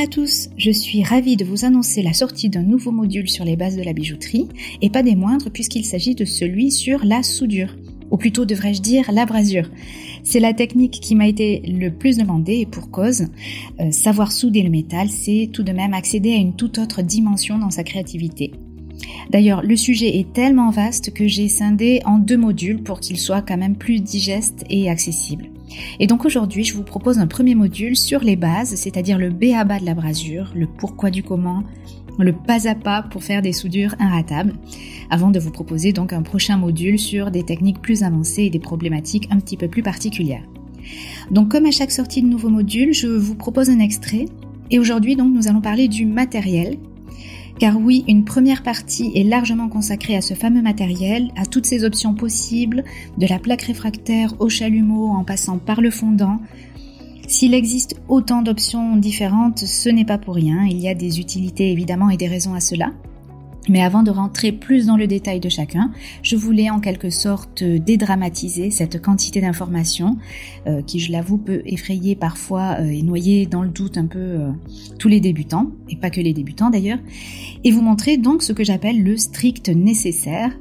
à tous, je suis ravie de vous annoncer la sortie d'un nouveau module sur les bases de la bijouterie, et pas des moindres puisqu'il s'agit de celui sur la soudure, ou plutôt devrais-je dire l'abrasure. C'est la technique qui m'a été le plus demandée et pour cause. Savoir souder le métal, c'est tout de même accéder à une toute autre dimension dans sa créativité. D'ailleurs, le sujet est tellement vaste que j'ai scindé en 2 modules pour qu'il soit quand même plus digeste et accessible. Et donc aujourd'hui, je vous propose un premier module sur les bases, c'est-à-dire le b.a.-ba de l'abrasure, le pourquoi du comment, le pas à pas pour faire des soudures inratables, avant de vous proposer donc un prochain module sur des techniques plus avancées et des problématiques un petit peu plus particulières. Donc comme à chaque sortie de nouveau module, je vous propose un extrait, et aujourd'hui donc nous allons parler du matériel. Car oui, une première partie est largement consacrée à ce fameux matériel, à toutes ses options possibles, de la plaque réfractaire au chalumeau en passant par le fondant. S'il existe autant d'options différentes, ce n'est pas pour rien, il y a des utilités évidemment et des raisons à cela. Mais avant de rentrer plus dans le détail de chacun, je voulais en quelque sorte dédramatiser cette quantité d'informations qui, je l'avoue, peut effrayer parfois et noyer dans le doute un peu tous les débutants, et pas que les débutants d'ailleurs, et vous montrer donc ce que j'appelle le strict nécessaire.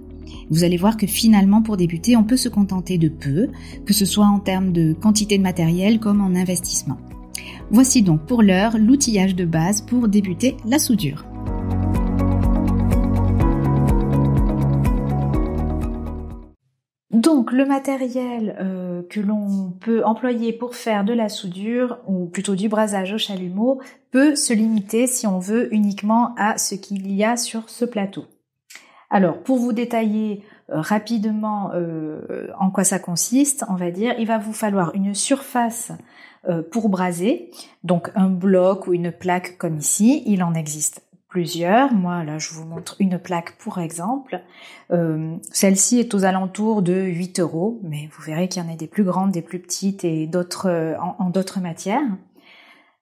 Vous allez voir que finalement, pour débuter, on peut se contenter de peu, que ce soit en termes de quantité de matériel comme en investissement. Voici donc pour l'heure l'outillage de base pour débuter la soudure. Donc le matériel que l'on peut employer pour faire de la soudure, ou plutôt du brasage au chalumeau, peut se limiter si on veut uniquement à ce qu'il y a sur ce plateau. Alors pour vous détailler rapidement en quoi ça consiste, on va dire, il va vous falloir une surface pour braser, donc un bloc ou une plaque comme ici, il en existe plusieurs. Moi, là, je vous montre une plaque pour exemple. Celle-ci est aux alentours de 8 €, mais vous verrez qu'il y en a des plus grandes, des plus petites et d'autres en d'autres matières.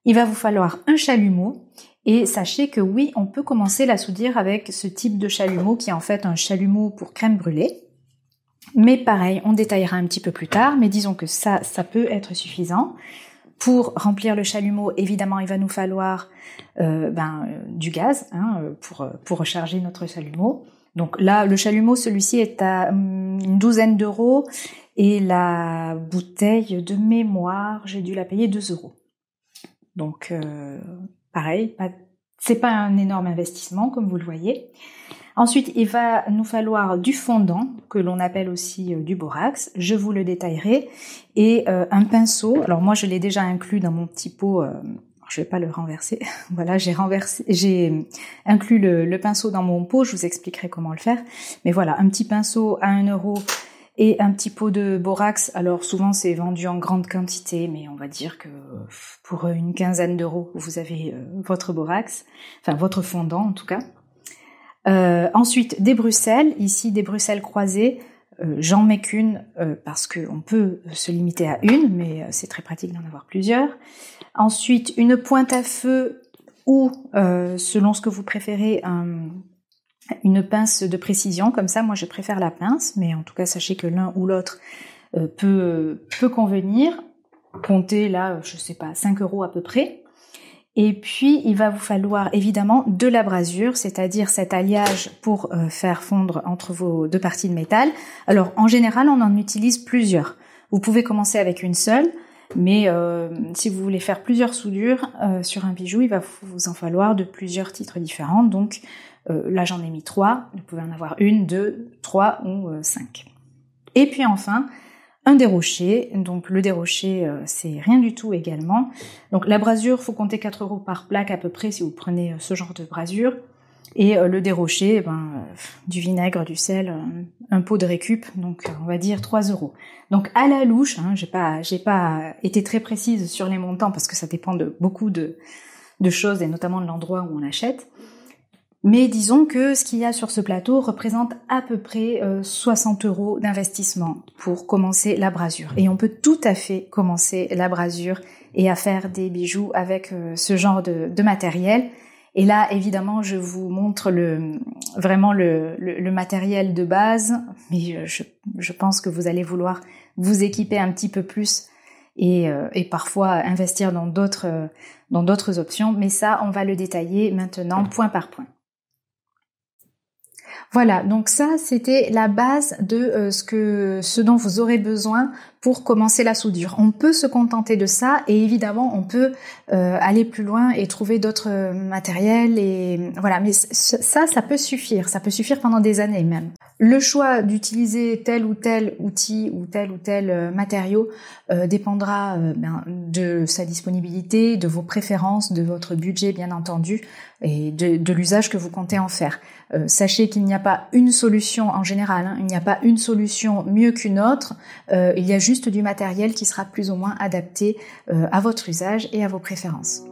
Il va vous falloir un chalumeau et sachez que oui, on peut commencer la soudure avec ce type de chalumeau qui est en fait un chalumeau pour crème brûlée. Mais pareil, on détaillera un petit peu plus tard, mais disons que ça peut être suffisant. Pour remplir le chalumeau, évidemment, il va nous falloir du gaz pour recharger notre chalumeau. Donc là, le chalumeau, celui-ci est à une douzaine d'euros et la bouteille de mémoire, j'ai dû la payer 2 €. Donc pareil, c'est pas un énorme investissement comme vous le voyez. Ensuite, il va nous falloir du fondant, que l'on appelle aussi du borax, je vous le détaillerai, et un pinceau. Alors moi, je l'ai déjà inclus dans mon petit pot, je vais pas le renverser, voilà, j'ai inclus le pinceau dans mon pot, je vous expliquerai comment le faire. Mais voilà, un petit pinceau à 1 € et un petit pot de borax. Alors souvent, c'est vendu en grande quantité, mais on va dire que pour une quinzaine d'euros, vous avez votre borax, enfin votre fondant en tout cas. Ensuite, des bruxelles, ici des bruxelles croisées, j'en mets qu'une parce qu'on peut se limiter à une, mais c'est très pratique d'en avoir plusieurs. Ensuite, une pointe à feu ou, selon ce que vous préférez, une pince de précision, comme ça, moi je préfère la pince, mais en tout cas sachez que l'un ou l'autre peut convenir. Comptez là, je sais pas, 5 € à peu près. Et puis, il va vous falloir évidemment de l'abrasure, c'est-à-dire cet alliage pour faire fondre entre vos 2 parties de métal. Alors, en général, on en utilise plusieurs. Vous pouvez commencer avec une seule, mais si vous voulez faire plusieurs soudures sur un bijou, il va vous en falloir de plusieurs titres différents. Donc, là, j'en ai mis 3. Vous pouvez en avoir 1, 2, 3 ou 5. Et puis enfin, un déroché, donc le déroché c'est rien du tout également. Donc la brasure, faut compter 4 € par plaque à peu près si vous prenez ce genre de brasure. Et le déroché, du vinaigre, du sel, un pot de récup, donc on va dire 3 €. Donc à la louche, j'ai pas été très précise sur les montants parce que ça dépend de beaucoup de choses et notamment de l'endroit où on achète. Mais disons que ce qu'il y a sur ce plateau représente à peu près 60 € d'investissement pour commencer la brasure. Et on peut tout à fait commencer la brasure et à faire des bijoux avec ce genre de matériel. Et là, évidemment, je vous montre vraiment le matériel de base, mais je pense que vous allez vouloir vous équiper un petit peu plus et parfois investir dans d'autres options. Mais ça, on va le détailler maintenant point par point. Voilà, donc ça c'était la base de ce dont vous aurez besoin pour commencer la soudure. On peut se contenter de ça et évidemment on peut aller plus loin et trouver d'autres matériels et voilà, mais ça peut suffire pendant des années même. Le choix d'utiliser tel ou tel outil ou tel matériau dépendra de sa disponibilité, de vos préférences, de votre budget bien entendu et de l'usage que vous comptez en faire. Sachez qu'il n'y a pas une solution en général, hein, il n'y a pas une solution mieux qu'une autre, il y a juste du matériel qui sera plus ou moins adapté à votre usage et à vos préférences.